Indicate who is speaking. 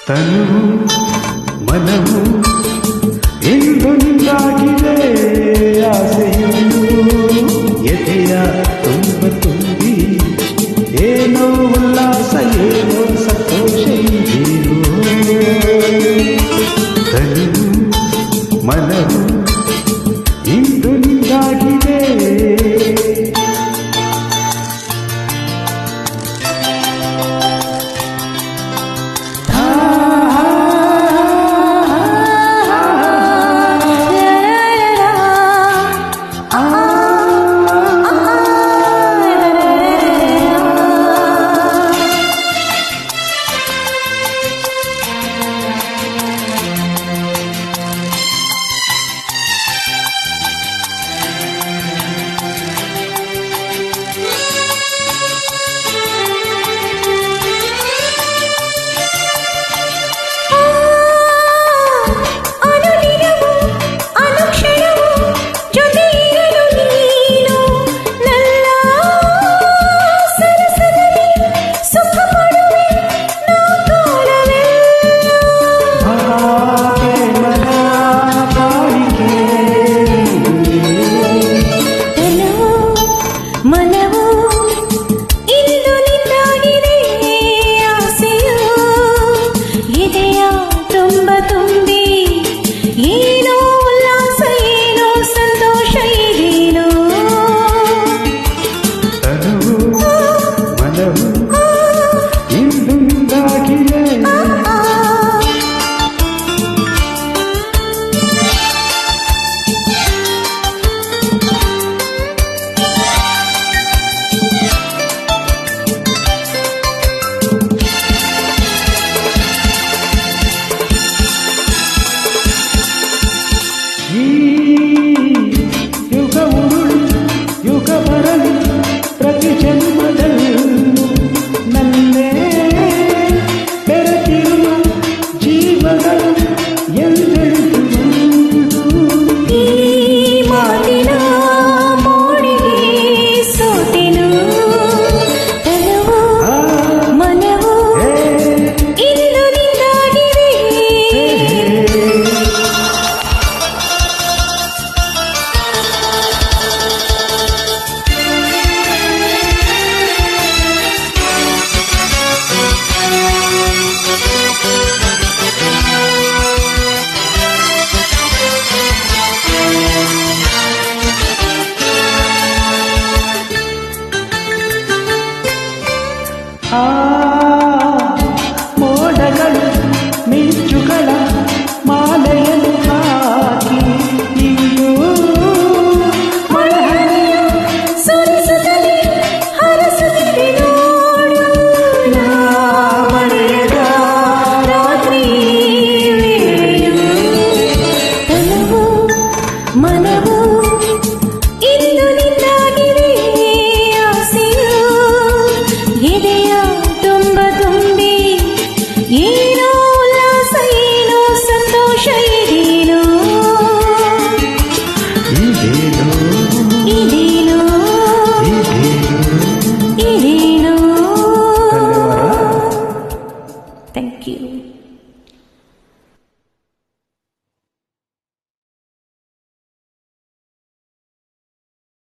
Speaker 1: ತನು ಮನವು ಎಂದು ನಿಂದಾಗಿದೆ ಆಸೆಯು ಎದೆಯ ತುಂಬ ತುಂಬಿ ಏನೋ ಉಲ್ಲಾಸ ಏನೋ ಸಂತೋಷ ಇದೆಯೋ ತನು ಮನವು ಇಂದು ನಿಂದಾಗಿದೆ ಮೋಡಗಳು ಮಿಂಚುಗಳ ಮಾಲೆಯನ್ನು ಹಾಕಿ ಇಂದು ಮಳೆಹನಿಯ
Speaker 2: ಸುರಿಸುತ್ತಲೇ ಹರಸುತ್ತಿದೆ ನೋಡು ನಾ ಮಳೆಯದ ರಾತ್ರಿ ವೇಳೆಯು ತನುವು ಮನವು ಇಂದು ನಿನ್ನಾಗಿದೆ ಆಸೆಯು ಎದೆಯ ತುಂಬ ತುಂಬಿ ಏನೋ ಉಲ್ಲಾಸ ಏನೋ ಸಂತೋಷ ಇದೇನೋ
Speaker 1: ಇದೇನೋ
Speaker 2: ಇದೇನೋ
Speaker 1: ಇದೇನೋ
Speaker 2: ಇದೇನೋ